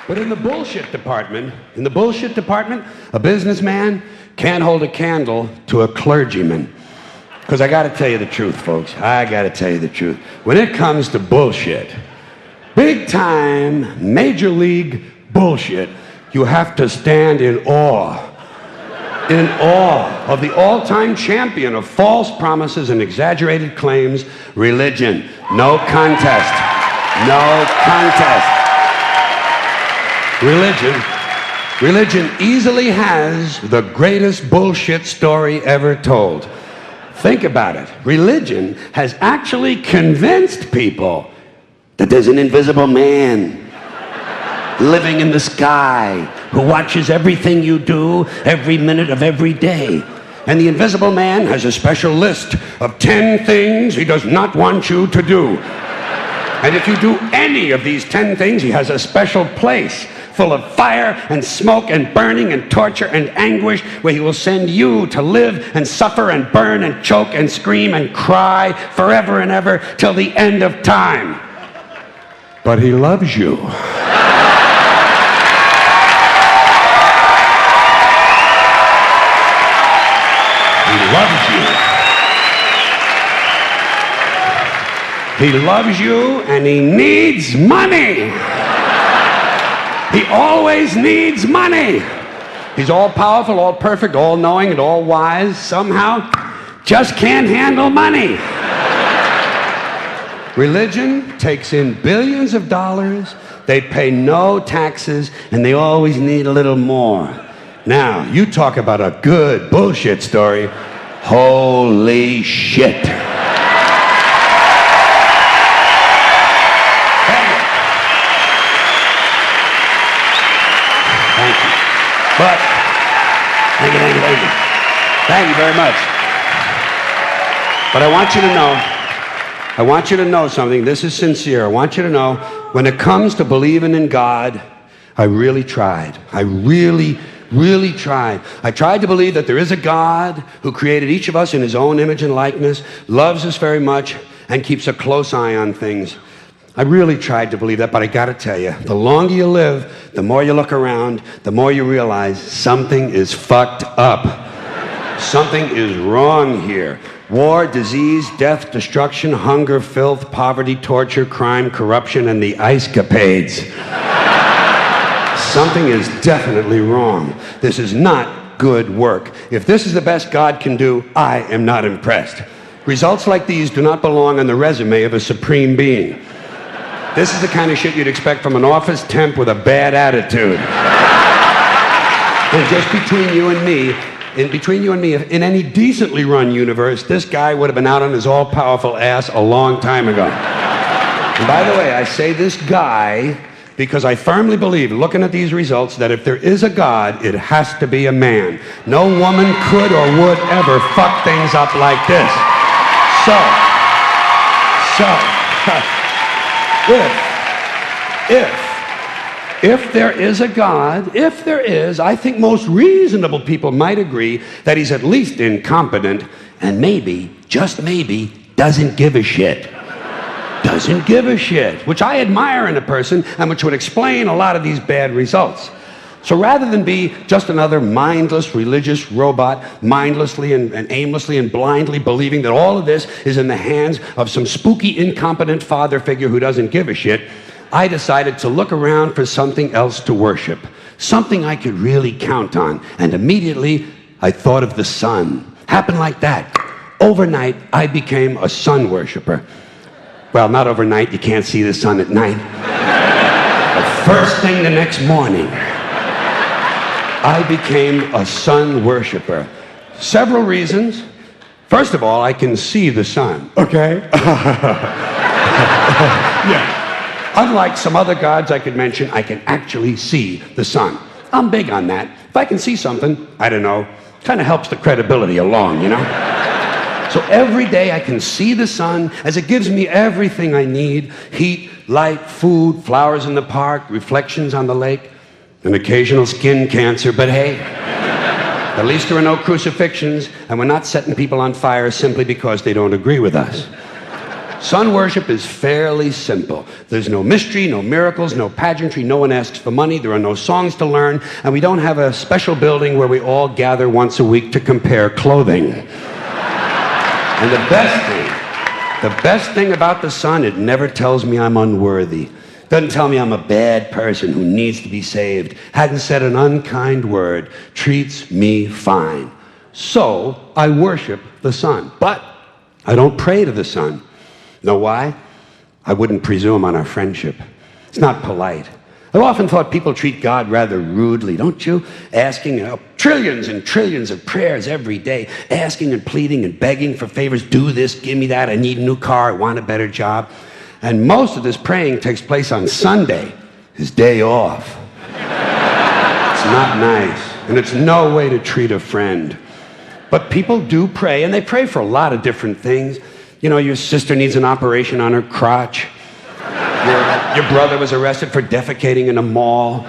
But in the bullshit department, a businessman can't hold a candle to a clergyman. Because I got to tell you the truth, folks. I got to tell you the truth. When it comes to bullshit, big time, major league bullshit, you have to stand in awe of the all-time champion of false promises and exaggerated claims, religion. No contest. No contest. Religion easily has the greatest bullshit story ever told. Think about it. Religion has actually convinced people that there's an invisible man living in the sky who watches everything you do every minute of every day. And the invisible man has a special list of 10 things he does not want you to do. And if you do any of these 10 things, he has a special place full of fire and smoke and burning and torture and anguish where he will send you to live and suffer and burn and choke and scream and cry forever and ever till the end of time. But he loves you. He loves you. He loves you and he needs money. He always needs money. He's all powerful, all perfect, all knowing, and all wise. Somehow, just can't handle money. Religion takes in billions of dollars. They pay no taxes, and they always need a little more. Now, you talk about a good bullshit story. Holy shit. But, thank you very much. But I want you to know something. This is sincere. I want you to know, when it comes to believing in God, I really tried. I really tried. I tried to believe that there is a God who created each of us in his own image and likeness, loves us very much, and keeps a close eye on things. I really tried to believe that, but I gotta tell you, the longer you live, the more you look around, the more you realize something is fucked up. Something is wrong here. War, disease, death, destruction, hunger, filth, poverty, torture, crime, corruption, and the ice-capades. Something is definitely wrong. This is not good work. If this is the best God can do, I am not impressed. Results like these do not belong on the resume of a supreme being. This is the kind of shit you'd expect from an office temp with a bad attitude. And just between you and me, in any decently run universe, this guy would have been out on his all-powerful ass a long time ago. And by the way, I say this guy because I firmly believe, looking at these results, that if there is a God, it has to be a man. No woman could or would ever fuck things up like this. If there is a God, if there is, I think most reasonable people might agree that he's at least incompetent and maybe, just maybe, doesn't give a shit. Doesn't give a shit, which I admire in a person and which would explain a lot of these bad results. So rather than be just another mindless religious robot, mindlessly and aimlessly and blindly believing that all of this is in the hands of some spooky, incompetent father figure who doesn't give a shit, I decided to look around for something else to worship, something I could really count on. And immediately, I thought of the sun. Happened like that. Overnight, I became a sun worshiper. Well, not overnight, you can't see the sun at night. But first thing the next morning, I became a sun worshiper. Several reasons. First of all, I can see the sun, okay? Yeah. Unlike some other gods I could mention, I can actually see the sun. I'm big on that. If I can see something, I don't know, kind of helps the credibility along, you know? So every day I can see the sun as it gives me everything I need: heat, light, food, flowers in the park, reflections on the lake, an occasional skin cancer, but hey, at least there are no crucifixions, and we're not setting people on fire simply because they don't agree with us. Sun worship is fairly simple. There's no mystery, no miracles, no pageantry, no one asks for money, there are no songs to learn, and we don't have a special building where we all gather once a week to compare clothing. And the best thing about the sun, it never tells me I'm unworthy. Doesn't tell me I'm a bad person who needs to be saved. Hadn't said an unkind word. Treats me fine. So I worship the sun. But I don't pray to the sun. Know why? I wouldn't presume on our friendship. It's not polite. I've often thought people treat God rather rudely, don't you? Asking trillions and trillions of prayers every day, asking and pleading and begging for favors. Do this, give me that, I need a new car, I want a better job. And most of this praying takes place on Sunday, his day off. It's not nice, and it's no way to treat a friend. But people do pray, and they pray for a lot of different things. You know, your sister needs an operation on her crotch. Your brother was arrested for defecating in a mall.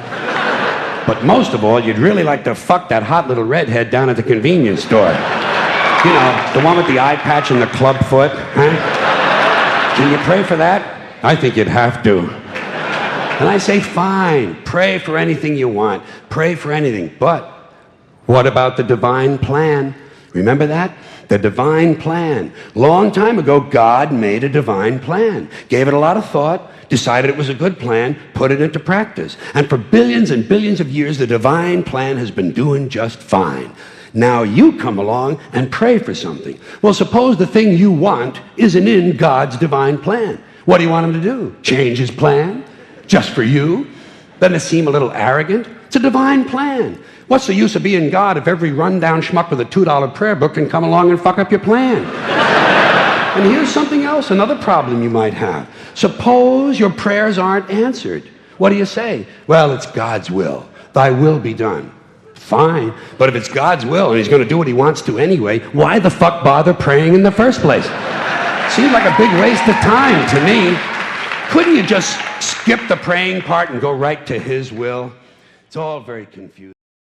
But most of all, you'd really like to fuck that hot little redhead down at the convenience store. You know, the one with the eye patch and the club foot, huh? Can you pray for that? I think you'd have to. And I say, fine, pray for anything you want. Pray for anything. But what about the divine plan? Remember that? The divine plan. Long time ago, God made a divine plan. Gave it a lot of thought, decided it was a good plan, put it into practice. And for billions and billions of years, the divine plan has been doing just fine. Now you come along and pray for something. Well, suppose the thing you want isn't in God's divine plan. What do you want him to do? Change his plan? Just for you? Doesn't it seem a little arrogant? It's a divine plan. What's the use of being God if every rundown schmuck with a $2 prayer book can come along and fuck up your plan? And here's something else, another problem you might have. Suppose your prayers aren't answered. What do you say? Well, it's God's will. Thy will be done. Fine, but if it's God's will and he's going to do what he wants to anyway, why the fuck bother praying in the first place? Seems like a big waste of time to me. Couldn't you just skip the praying part and go right to his will? It's all very confusing.